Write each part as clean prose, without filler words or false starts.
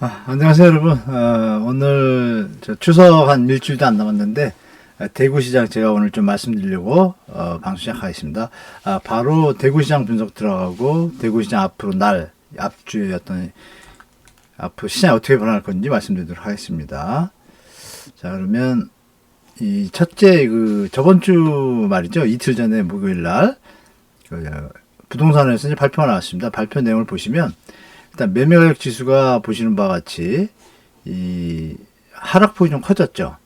안녕하세요, 여러분. 오늘 추석 한 일주일도 안 남았는데 대구시장 제가 오늘 좀 말씀드리려고 방송 시작하겠습니다. 바로 대구시장 분석 들어가고 대구시장 앞으로 앞주의 어떤 앞으로 시장이 어떻게 변할 건지 말씀드리도록 하겠습니다. 자, 그러면 이 첫째 저번 주 말이죠. 이틀 전에 목요일 날 부동산에서 이제 발표가 나왔습니다. 발표 내용을 보시면 일단 매매가격 지수가 보시는 바와 같이 이 하락폭이 좀 커졌죠.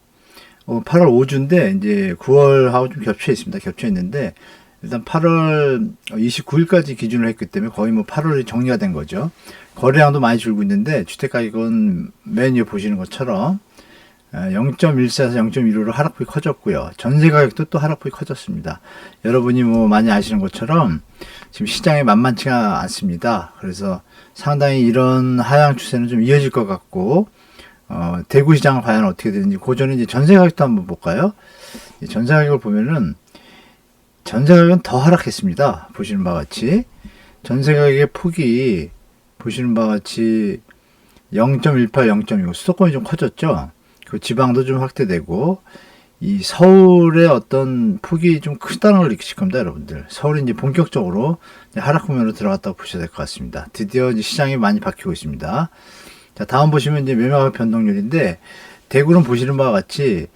8월 5주인데 이제 9월하고 좀 겹쳐 있습니다. 겹쳐 있는데 일단 8월 29일까지 기준으로 했기 때문에 거의 뭐 8월이 정리가 된 거죠. 거래량도 많이 줄고 있는데 주택가격은 맨 위에 보시는 것처럼 0.14에서 0.15로 하락폭이 커졌고요. 전세 가격도 또 하락폭이 커졌습니다. 여러분이 뭐 많이 아시는 것처럼 지금 시장이 만만치가 않습니다. 그래서 상당히 이런 하향 추세는 좀 이어질 것 같고, 대구 시장은 과연 어떻게 되는지, 고전에 이제 전세 가격도 한번 볼까요? 전세 가격을 보면은, 전세 가격은 더 하락했습니다. 보시는 바와 같이. 전세 가격의 폭이, 보시는 바와 같이 0.18, 0.25, 수도권이 좀 커졌죠? 그 지방도 좀 확대되고, 이 서울의 어떤 폭이 좀 크다는 걸 느끼실 겁니다, 여러분들. 서울이 이제 본격적으로 하락 국면으로 들어갔다고 보셔야 될 것 같습니다. 드디어 이제 시장이 많이 바뀌고 있습니다. 자, 다음 보시면 이제 매매가격 변동률인데, 대구는 보시는 바와 같이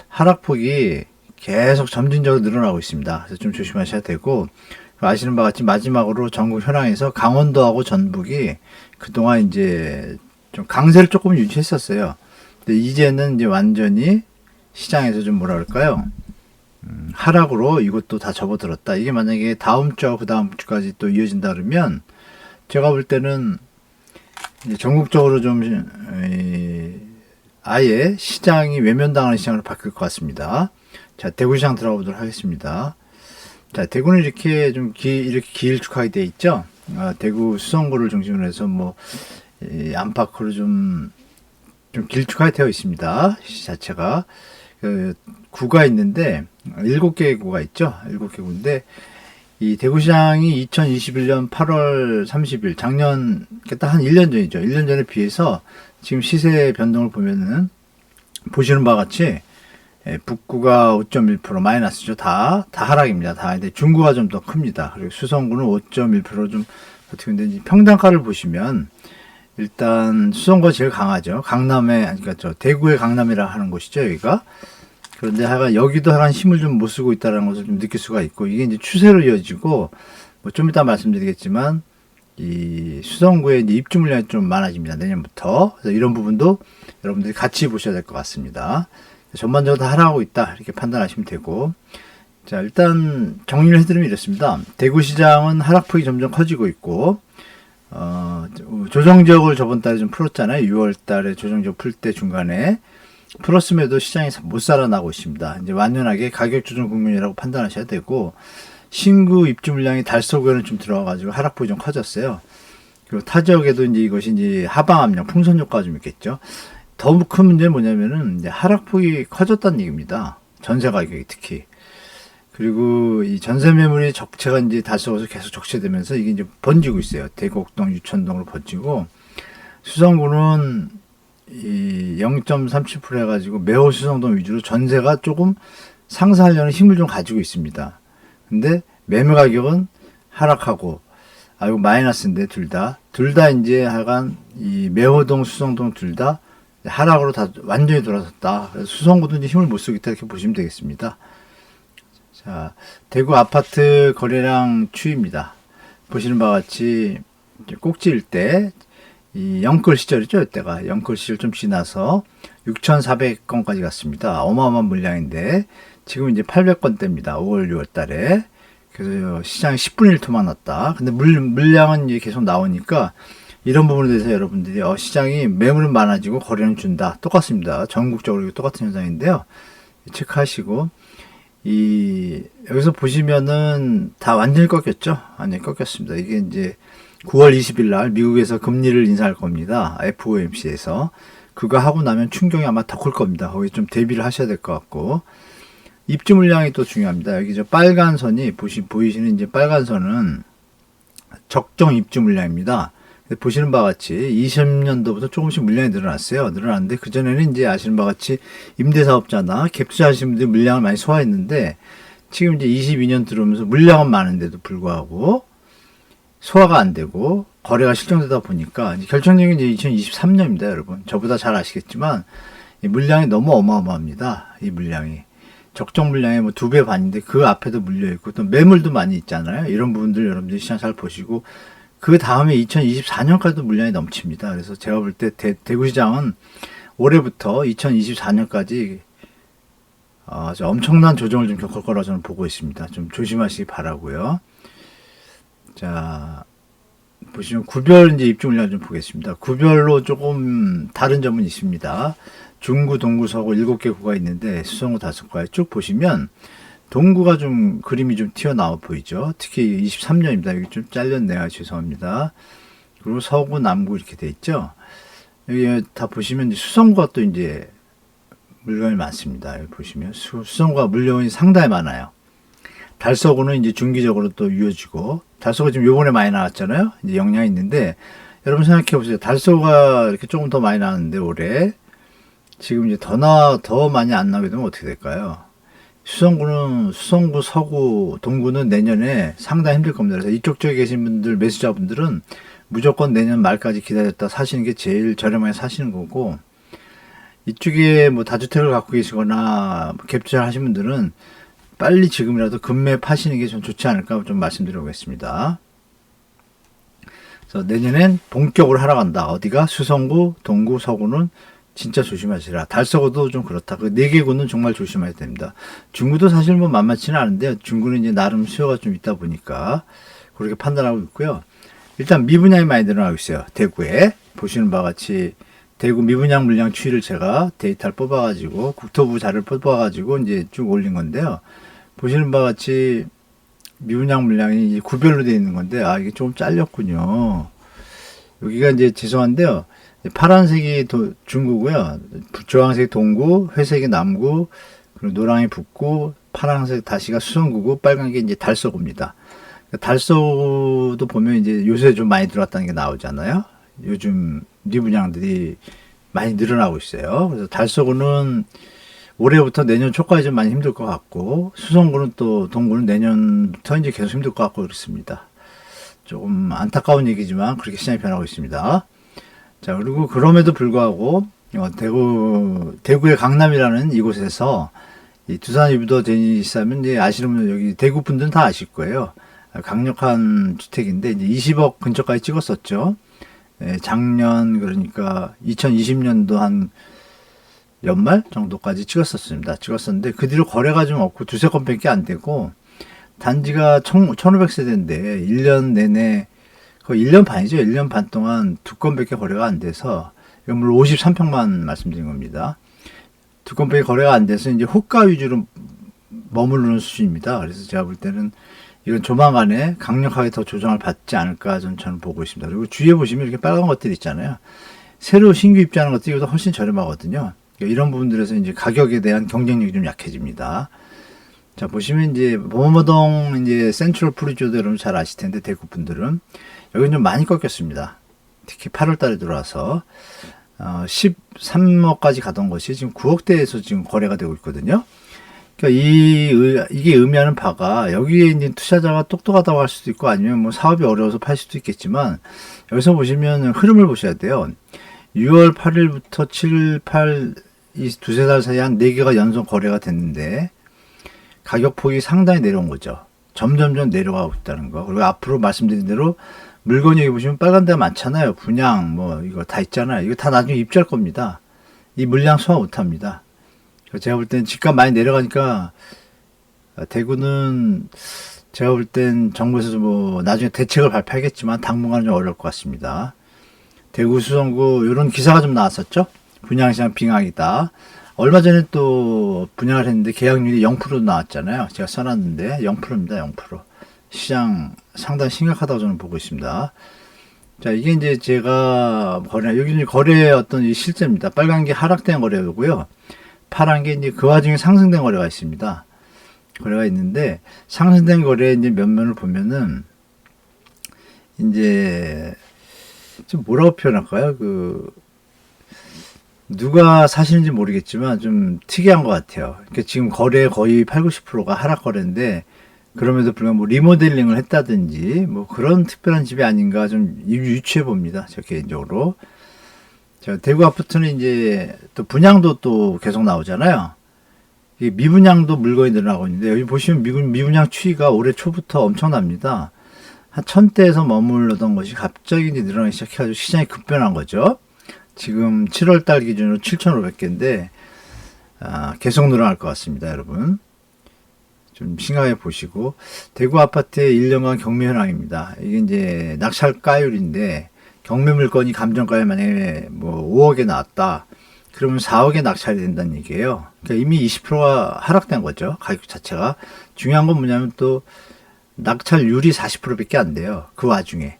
하락폭이 계속 점진적으로 늘어나고 있습니다. 그래서 좀 조심하셔야 되고, 아시는 바와 같이 마지막으로 전국 현황에서 강원도하고 전북이 그동안 이제 좀 강세를 조금 유지했었어요. 근데 이제는 이제 완전히 시장에서 좀 뭐라 그럴까요? 하락으로 이것도 다 접어들었다. 이게 만약에 다음 주와 그 다음 주까지 또 이어진다 그러면 제가 볼 때는 이제 전국적으로 좀 아예 시장이 외면당하는 시장으로 바뀔 것 같습니다. 자, 대구시장 들어가보도록 하겠습니다. 자, 대구는 이렇게 좀 이렇게 길쭉하게 되어 있죠. 대구 수성구를 중심으로 해서 뭐 안팎으로 좀 길쭉하게 되어 있습니다. 시 자체가. 구가 있는데 7개 구가 있죠. 7개 구인데 이 대구시장이 2021년 8월 30일 작년 딱 한 1년 전이죠. 1년 전에 비해서 지금 시세 변동을 보면은 보시는 바와 같이 북구가 5.1% 마이너스죠. 다 하락입니다. 다. 근데 중구가 좀 더 큽니다. 그리고 수성구는 5.1% 좀 어떻게 되는지 평단가를 보시면 일단 수성구가 제일 강하죠. 그러니까 대구의 강남이라 하는 곳이죠, 여기가. 그런데 하여간 여기도 하여간 힘을 좀 못 쓰고 있다는 것을 좀 느낄 수가 있고, 이게 이제 추세로 이어지고, 뭐 좀 이따 말씀드리겠지만, 이 수성구에 이제 입주 물량이 좀 많아집니다, 내년부터. 그래서 이런 부분도 여러분들이 같이 보셔야 될 것 같습니다. 전반적으로 다 하락하고 있다, 이렇게 판단하시면 되고. 자, 일단 정리를 해드리면 이렇습니다. 대구시장은 하락폭이 점점 커지고 있고, 조정지역을 저번 달에 좀 풀었잖아요. 6월 달에 조정지역 풀 때 중간에 풀었음에도 시장이 못 살아나고 있습니다. 이제 완연하게 가격 조정 국면이라고 판단하셔야 되고, 신구 입주 물량이 달서구에는 좀 들어와가지고 하락폭이 좀 커졌어요. 그리고 타 지역에도 이제 이것이 이제 하방 압력, 풍선 효과가 좀 있겠죠. 더 큰 문제는 뭐냐면은 이제 하락폭이 커졌다는 얘기입니다. 전세 가격이 특히. 그리고 이 전세 매물의 적체가 이제 달서구에서 계속 적체되면서 이게 이제 번지고 있어요. 대곡동, 유천동으로 번지고, 수성구는 이 0.37% 해가지고 매호 수성동 위주로 전세가 조금 상승하려는 힘을 좀 가지고 있습니다. 근데 매매 가격은 하락하고, 이거 마이너스인데 둘 다 이제 하여간 이 매호동, 수성동 둘 다 하락으로 다 완전히 돌아섰다. 그래서 수성구도 이제 힘을 못 쓰고 있다 이렇게 보시면 되겠습니다. 자, 대구 아파트 거래량 추이입니다. 보시는 바와 같이 꼭지일 때, 이 영끌 시절이죠, 이때가. 영끌 시절 좀 지나서 6,400건까지 갔습니다. 어마어마한 물량인데, 지금 이제 800건대입니다. 5월, 6월 달에. 그래서 시장이 10분의 1토만 났다. 근데 물량은 이제 계속 나오니까, 이런 부분에 대해서 여러분들이, 시장이 매물은 많아지고 거래는 준다. 똑같습니다. 전국적으로 똑같은 현상인데요. 체크하시고, 여기서 보시면은 다 완전히 꺾였죠? 완전히 꺾였습니다. 이게 이제 9월 20일 날 미국에서 금리를 인사할 겁니다. FOMC에서. 그거 하고 나면 충격이 아마 더 클 겁니다. 거기 좀 대비를 하셔야 될 것 같고. 입주 물량이 또 중요합니다. 여기 저 빨간 선이 보이시는 이제 빨간 선은 적정 입주 물량입니다. 보시는 바와 같이 20년도부터 조금씩 물량이 늘어났어요. 늘어났는데 그전에는 이제 아시는 바와 같이 임대사업자나 갭투자 하시는 분들이 물량을 많이 소화했는데 지금 이제 22년 들어오면서 물량은 많은데도 불구하고 소화가 안 되고 거래가 실종되다 보니까 이제 결정적인 이제 2023년입니다, 여러분. 저보다 잘 아시겠지만 이 물량이 너무 어마어마합니다. 이 물량이. 적정 물량의 뭐 2배 반인데 그 앞에도 물려 있고 또 매물도 많이 있잖아요. 이런 부분들 여러분들이 시장 잘 보시고 그 다음에 2024년까지도 물량이 넘칩니다. 그래서 제가 볼 때 대구시장은 올해부터 2024년까지 엄청난 조정을 좀 겪을 거라 저는 보고 있습니다. 좀 조심하시기 바라고요. 자, 보시면 구별 이제 입주 물량 좀 보겠습니다. 구별로 조금 다른 점은 있습니다. 중구, 동구, 서구 7개 구가 있는데 수성구 5구에 쭉 보시면 동구가 좀 그림이 좀 튀어나와 보이죠. 특히 23년입니다. 여기 좀 잘렸네요. 죄송합니다. 그리고 서구, 남구 이렇게 돼 있죠. 여기 다 보시면 수성구가 또 이제 물건이 많습니다. 여기 보시면 수성구가 물건이 상당히 많아요. 달서구는 이제 중기적으로 또 이어지고 달서구 지금 요번에 많이 나왔잖아요. 이제 영향이 있는데 여러분 생각해 보세요. 달서구가 이렇게 조금 더 많이 나왔는데 올해 지금 이제 더 많이 안 나오게 되면 어떻게 될까요? 수성구, 서구, 동구는 내년에 상당히 힘들 겁니다. 그래서 이쪽 쪽에 계신 분들, 매수자분들은 무조건 내년 말까지 기다렸다 사시는 게 제일 저렴하게 사시는 거고, 이쪽에 뭐 다주택을 갖고 계시거나 갭투자 하신 분들은 빨리 지금이라도 급매 파시는 게 좀 좋지 않을까 좀 말씀드려보겠습니다. 그래서 내년엔 본격으로 하락한다. 어디가? 수성구, 동구, 서구는 진짜 조심하시라. 달서구도 좀 그렇다. 그 4개 구는 정말 조심해야 됩니다. 중구도 사실 뭐 만만치는 않은데 중구는 이제 나름 수요가 좀 있다 보니까 그렇게 판단하고 있고요. 일단 미분양이 많이 늘어나고 있어요. 대구에 보시는 바와 같이 대구 미분양 물량 추이를 제가 데이터를 뽑아가지고 국토부 자료를 뽑아가지고 이제 쭉 올린 건데요. 보시는 바와 같이 미분양 물량이 구별로 되어 있는 건데 이게 조금 잘렸군요. 여기가 이제 죄송한데요. 파란색이 중구고요. 주황색 동구, 회색이 남구, 그리고 노랑이 북구, 파란색 다시가 수성구고, 빨간 게 이제 달서구입니다. 달서구도 보면 이제 요새 좀 많이 들어왔다는 게 나오잖아요. 요즘 미분양들이 많이 늘어나고 있어요. 그래서 달서구는 올해부터 내년 초까지 좀 많이 힘들 것 같고, 수성구는 또 동구는 내년부터 이제 계속 힘들 것 같고 그렇습니다. 조금 안타까운 얘기지만 그렇게 시장이 변하고 있습니다. 자, 그리고 그럼에도 불구하고 대구의 강남이라는 이곳에서 이 두산 이브더 제니시하면 이제 아시는 분들 여기 대구 분들은 다 아실 거예요. 강력한 주택인데 이제 20억 근처까지 찍었었죠. 작년 그러니까 2020년도 한 연말 정도까지 찍었었는데 그 뒤로 거래가 좀 없고 두세 건밖에 안 되고 단지가 1500세대인데 1년 내내 거의 1년 반이죠. 1년 반 동안 2건밖에 거래가 안 돼서 이건 물론 53평만 말씀드린 겁니다. 2건밖에 거래가 안 돼서 이제 호가 위주로 머무르는 수준입니다. 그래서 제가 볼 때는 이건 조만간에 강력하게 더 조정을 받지 않을까 저는 보고 있습니다. 그리고 주위에 보시면 이렇게 빨간 것들 있잖아요. 새로 신규 입주하는 것들이 이보다 훨씬 저렴하거든요. 그러니까 이런 부분들에서 이제 가격에 대한 경쟁력이 좀 약해집니다. 자, 보시면 이제 모모동 이제 센트럴 프리조도 여러분 잘 아실 텐데 대구 분들은 여기는 좀 많이 꺾였습니다. 특히 8월 달에 들어와서 13억까지 가던 것이 지금 9억대에서 지금 거래가 되고 있거든요. 그러니까 이게 의미하는 바가 여기에 이제 투자자가 똑똑하다고 할 수도 있고 아니면 뭐 사업이 어려워서 팔 수도 있겠지만 여기서 보시면 흐름을 보셔야 돼요. 6월 8일부터 7, 8, 이 두세 달 사이에 한 4개가 연속 거래가 됐는데 가격폭이 상당히 내려온 거죠. 점점점 내려가고 있다는 거. 그리고 앞으로 말씀드린 대로 물건이 여기 보시면 빨간 데가 많잖아요. 분양 뭐 이거 다 있잖아요. 이거 다 나중에 입주할 겁니다. 이 물량 소화 못합니다. 제가 볼 땐 집값 많이 내려가니까 대구는 제가 볼 땐 정부에서 뭐 나중에 대책을 발표하겠지만 당분간은 좀 어려울 것 같습니다. 대구 수성구 이런 기사가 좀 나왔었죠. 분양시장 빙하이다. 얼마 전에 또 분양을 했는데 계약률이 0% 나왔잖아요. 제가 써놨는데 0%입니다. 0%. 시장 상당히 심각하다고 저는 보고 있습니다. 자, 이게 이제 제가 여기는 거래 어떤 이 실제입니다. 빨간 게 하락된 거래고요. 파란 게 이제 그 와중에 상승된 거래가 있습니다. 거래가 있는데 상승된 거래 이제 면면을 보면은 이제 좀 뭐라고 표현할까요? 누가 사시는지 모르겠지만 좀 특이한 것 같아요. 그러니까 지금 거래 거의 8, 90%가 하락 거래인데 그럼에도 불구하고 뭐 리모델링을 했다든지 뭐 그런 특별한 집이 아닌가 좀 유추해 봅니다. 저 개인적으로. 자, 대구 아파트는 이제 또 분양도 또 계속 나오잖아요. 이 미분양도 물건이 늘어나고 있는데 여기 보시면 미분양 추이가 올해 초부터 엄청납니다. 한 1000대에서 머물러던 것이 갑자기 이제 늘어나기 시작해가지고 시장이 급변한 거죠. 지금 7월 달 기준으로 7,500개인데 계속 늘어날 것 같습니다, 여러분. 좀 심각하게 보시고 대구 아파트의 1년간 경매 현황입니다. 이게 이제 낙찰가율인데 경매 물건이 감정가에 만약에 뭐 5억에 나왔다. 그러면 4억에 낙찰이 된다는 얘기예요. 그러니까 이미 20%가 하락된 거죠. 가격 자체가. 중요한 건 뭐냐면 또 낙찰률이 40%밖에 안 돼요. 그 와중에.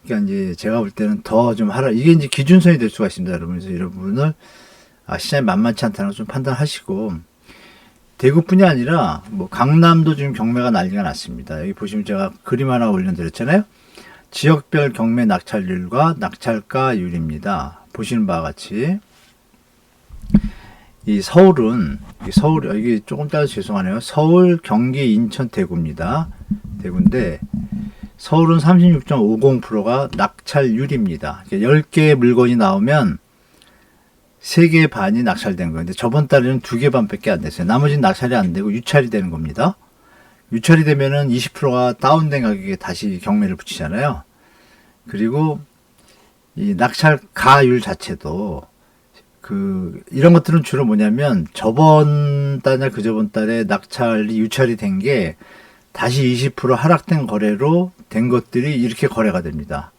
그러니까 이제 제가 볼 때는 더 좀 하락, 이게 이제 기준선이 될 수가 있습니다, 여러분. 그래서 여러분을 시장이 만만치 않다는 걸 좀 판단하시고, 대구뿐이 아니라 뭐 강남도 지금 경매가 난리가 났습니다. 여기 보시면 제가 그림 하나 올려드렸잖아요. 지역별 경매 낙찰률과 낙찰가율입니다. 보시는 바와 같이 이 서울은 이게 조금 따라서 죄송하네요. 서울, 경기, 인천, 대구입니다. 대구인데 서울은 36.50%가 낙찰률입니다. 10개의 물건이 나오면 3개 반이 낙찰된 거예요. 근데 저번 달에는 2개 반밖에 안 됐어요. 나머지는 낙찰이 안 되고 유찰이 되는 겁니다. 유찰이 되면은 20%가 다운된 가격에 다시 경매를 붙이잖아요. 그리고 이 낙찰가율 자체도 이런 것들은 주로 뭐냐면 저번 달이나 그저번 달에 낙찰이 유찰이 된 게 다시 20% 하락된 거래로 된 것들이 이렇게 거래가 됩니다.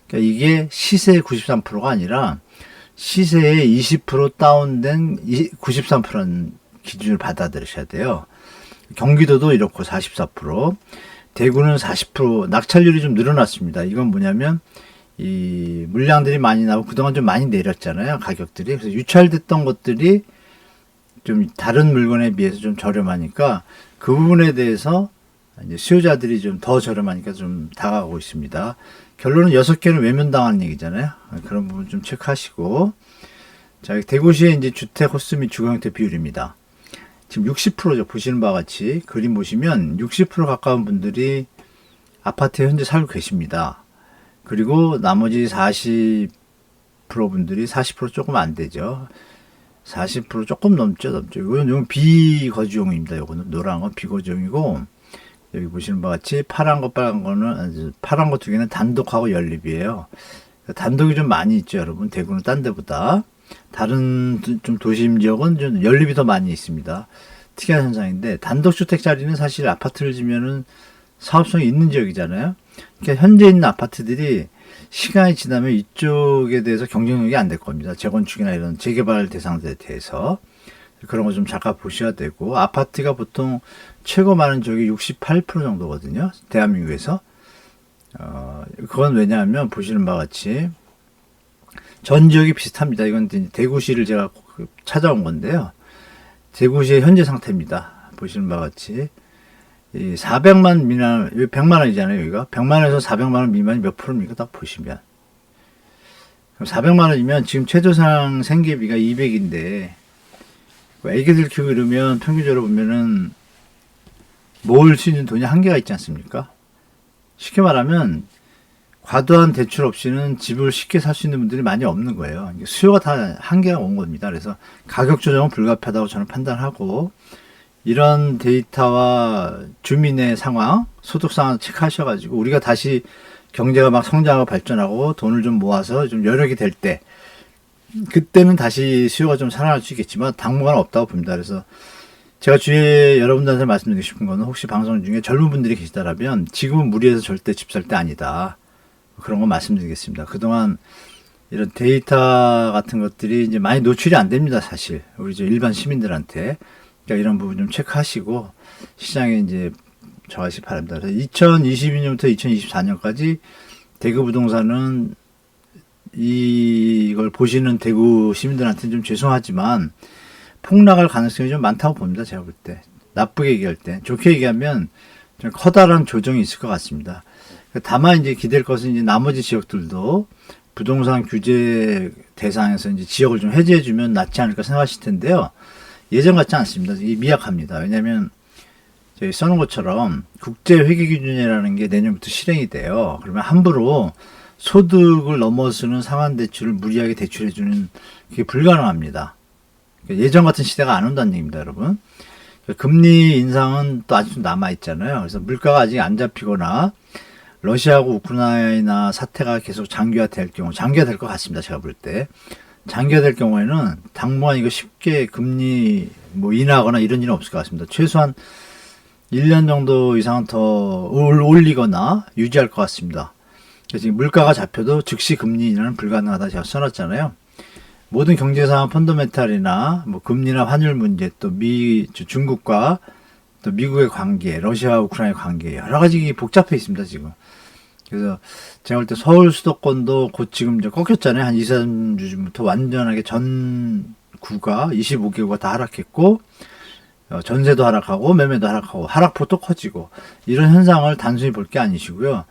그러니까 이게 시세의 93%가 아니라 시세의 20% 다운된 93%라는 기준을 받아들이셔야 돼요. 경기도도 이렇고 44%, 대구는 40%, 낙찰률이 좀 늘어났습니다. 이건 뭐냐면 이 물량들이 많이 나오고 그동안 좀 많이 내렸잖아요, 가격들이. 그래서 유찰됐던 것들이 좀 다른 물건에 비해서 좀 저렴하니까 그 부분에 대해서 이제 수요자들이 좀 더 저렴하니까 좀 다가가고 있습니다. 결론은 6개는 외면당하는 얘기잖아요. 그런 부분 좀 체크하시고. 자, 대구시의 이제 주택 호수 및 주거 형태 비율입니다. 지금 60%죠. 보시는 바와 같이 그림 보시면 60% 가까운 분들이 아파트에 현재 살고 계십니다. 그리고 나머지 40% 분들이 40% 조금 안 되죠. 40% 조금 넘죠. 이건 비거주용입니다. 이거는 노란 건 비거주용이고, 여기 보시는 바와 같이 파란 거, 빨간 거는, 파란 거 2개는 단독하고 연립이에요. 단독이 좀 많이 있죠, 여러분. 대구는 딴 데보다. 다른 좀 도심 지역은 좀 연립이 더 많이 있습니다. 특이한 현상인데, 단독주택 자리는 사실 아파트를 지면은 사업성이 있는 지역이잖아요. 그러니까 현재 있는 아파트들이 시간이 지나면 이쪽에 대해서 경쟁력이 안 될 겁니다. 재건축이나 이런 재개발 대상들에 대해서. 그런 거 좀 잠깐 보셔야 되고, 아파트가 보통 최고 많은 지역이 68% 정도거든요. 대한민국에서. 그건 왜냐하면 보시는 바와 같이 전 지역이 비슷합니다. 이건 대구시를 제가 찾아온 건데요. 대구시의 현재 상태입니다. 보시는 바와 같이. 이 400만 미만, 100만 원이잖아요, 여기가. 100만 원에서 400만 원 미만이 몇 프로입니까? 딱 보시면. 그럼 400만 원이면 지금 최저상 생계비가 200인데, 애기들 키우고 이러면 평균적으로 보면은 모을 수 있는 돈이 한계가 있지 않습니까? 쉽게 말하면, 과도한 대출 없이는 집을 쉽게 살 수 있는 분들이 많이 없는 거예요. 수요가 다 한계가 온 겁니다. 그래서 가격 조정은 불가피하다고 저는 판단하고, 이런 데이터와 주민의 상황, 소득 상황 체크하셔가지고 우리가 다시 경제가 막 성장하고 발전하고 돈을 좀 모아서 좀 여력이 될 때, 그때는 다시 수요가 좀 살아날 수 있겠지만 당분간 없다고 봅니다. 그래서 제가 주위에 여러분들한테 말씀드리고 싶은 거는, 혹시 방송 중에 젊은 분들이 계시다라면 지금은 무리해서 절대 집 살 때 아니다. 그런 거 말씀드리겠습니다. 그동안 이런 데이터 같은 것들이 이제 많이 노출이 안 됩니다, 사실. 우리 일반 시민들한테. 그러니까 이런 부분 좀 체크하시고 시장에 이제 저하시 바랍니다. 2022년부터 2024년까지 대구 부동산은 이걸 보시는 대구 시민들한테는 좀 죄송하지만 폭락할 가능성이 좀 많다고 봅니다. 제가 볼 때. 나쁘게 얘기할 때. 좋게 얘기하면 좀 커다란 조정이 있을 것 같습니다. 다만 이제 기댈 것은 이제 나머지 지역들도 부동산 규제 대상에서 이제 지역을 좀 해제해주면 낫지 않을까 생각하실 텐데요. 예전 같지 않습니다. 이 미약합니다. 왜냐하면 저희 써놓은 것처럼 국제회계기준이라는 게 내년부터 실행이 돼요. 그러면 함부로 소득을 넘어서는 상환대출을 무리하게 대출해주는 게 불가능합니다. 예전 같은 시대가 안 온다는 얘기입니다, 여러분. 금리 인상은 또 아직도 남아있잖아요. 그래서 물가가 아직 안 잡히거나 러시아하고 우크라이나 사태가 계속 장기화될 경우, 장기화될 것 같습니다, 제가 볼 때. 장기화될 경우에는 당분간 이거 쉽게 금리 뭐 인하하거나 이런 일은 없을 것 같습니다. 최소한 1년 정도 이상은 더 올리거나 유지할 것 같습니다. 그래서 지금 물가가 잡혀도 즉시 금리 인하는 불가능하다 제가 써놨잖아요. 모든 경제상황 펀더멘탈이나 뭐 금리나 환율 문제, 또 중국과 또 미국의 관계, 러시아와 우크라이나 관계 여러 가지 복잡해 있습니다 지금. 그래서 제가 볼 때 서울 수도권도 곧 지금 이제 꺾였잖아요. 한 2, 3주 전부터 완전하게 전 구가 25개구가 다 하락했고 전세도 하락하고 매매도 하락하고 하락폭도 커지고 이런 현상을 단순히 볼 게 아니시고요.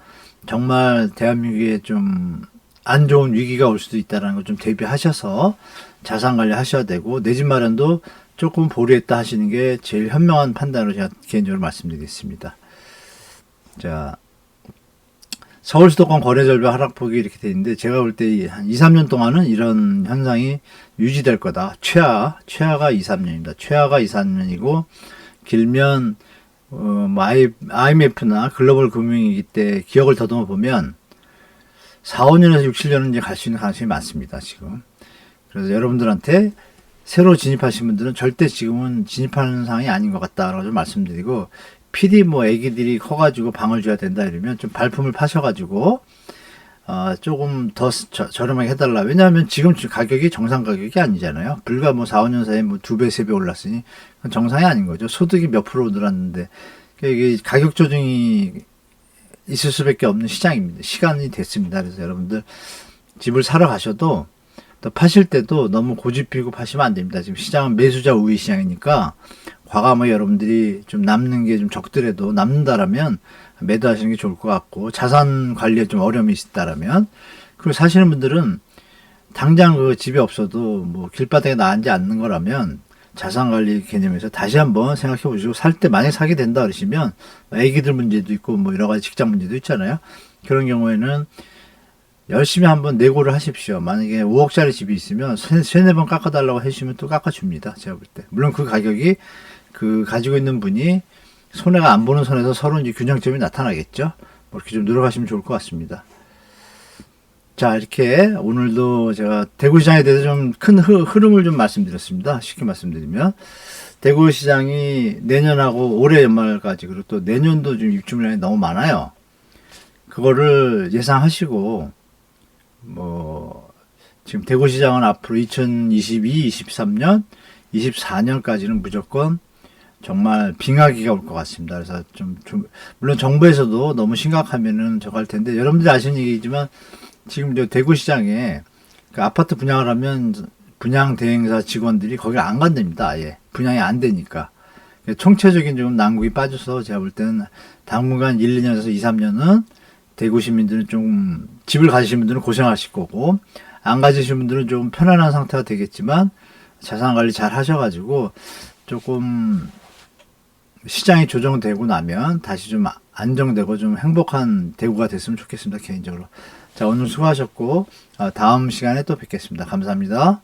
정말 대한민국에 좀 안 좋은 위기가 올 수도 있다는 걸 좀 대비하셔서 자산 관리 하셔야 되고 내 집 마련도 조금 보류했다 하시는 게 제일 현명한 판단으로 제가 개인적으로 말씀드리겠습니다. 자, 서울 수도권 거래 절벽 하락폭이 이렇게 돼 있는데 제가 볼 때 한 2, 3년 동안은 이런 현상이 유지될 거다. 최하가 2, 3년입니다. 최하가 2, 3년이고 길면 IMF나 글로벌 금융위기 때 기억을 더듬어 보면 4, 5년에서 6, 7년은 이제 갈 수 있는 가능성이 많습니다, 지금. 그래서 여러분들한테 새로 진입하신 분들은 절대 지금은 진입하는 상황이 아닌 것 같다라고 좀 말씀드리고, 필히 뭐 애기들이 커가지고 방을 줘야 된다 이러면 좀 발품을 파셔가지고, 조금 더 저렴하게 해달라. 왜냐하면 지금 가격이 정상 가격이 아니잖아요. 불과 뭐 4, 5년 사이에 뭐 2배, 3배 올랐으니 그건 정상이 아닌 거죠. 소득이 몇 프로 늘었는데, 이게 가격 조정이 있을 수밖에 없는 시장입니다. 시간이 됐습니다. 그래서 여러분들 집을 사러 가셔도 또 파실 때도 너무 고집피고 파시면 안 됩니다. 지금 시장은 매수자 우위 시장이니까 과감하게 여러분들이 좀 남는 게 좀 적더라도 남는다라면 매도하시는 게 좋을 것 같고 자산 관리에 좀 어려움이 있다라면 그리고 사시는 분들은 당장 그 집이 없어도 뭐 길바닥에 나앉지 않는 거라면 자산관리 개념에서 다시 한번 생각해 보시고 살 때 만약에 사게 된다 그러시면 애기들 문제도 있고 뭐 여러 가지 직장 문제도 있잖아요. 그런 경우에는 열심히 한번 내고를 하십시오. 만약에 5억짜리 집이 있으면 세네 번 깎아달라고 해주시면 또 깎아줍니다. 제가 볼 때. 물론 그 가격이 그 가지고 있는 분이 손해가 안 보는 선에서 서로 이제 균형점이 나타나겠죠. 뭐 이렇게 좀 노력하시면 좋을 것 같습니다. 자, 이렇게 오늘도 제가 대구시장에 대해서 좀 큰 흐름을 좀 말씀드렸습니다. 쉽게 말씀드리면 대구시장이 내년하고 올해 연말까지 그리고 또 내년도 좀 입주 물량이 너무 많아요. 그거를 예상하시고 뭐 지금 대구시장은 앞으로 2022, 23년, 24년까지는 무조건 정말 빙하기가 올 것 같습니다. 그래서 좀 물론 정부에서도 너무 심각하면은 저거 할 텐데 여러분들이 아시는 얘기지만 지금 저 대구시장에 그 아파트 분양을 하면 분양 대행사 직원들이 거기를 안 간답니다. 아예 분양이 안 되니까 총체적인 좀 난국이 빠져서 제가 볼 때는 당분간 1, 2년에서 2, 3년은 대구 시민들은 좀 집을 가지신 분들은 고생하실 거고 안 가지신 분들은 좀 편안한 상태가 되겠지만 자산 관리 잘 하셔가지고 조금 시장이 조정되고 나면 다시 좀 안정되고 좀 행복한 대구가 됐으면 좋겠습니다. 개인적으로. 자, 오늘 수고하셨고 다음 시간에 또 뵙겠습니다. 감사합니다.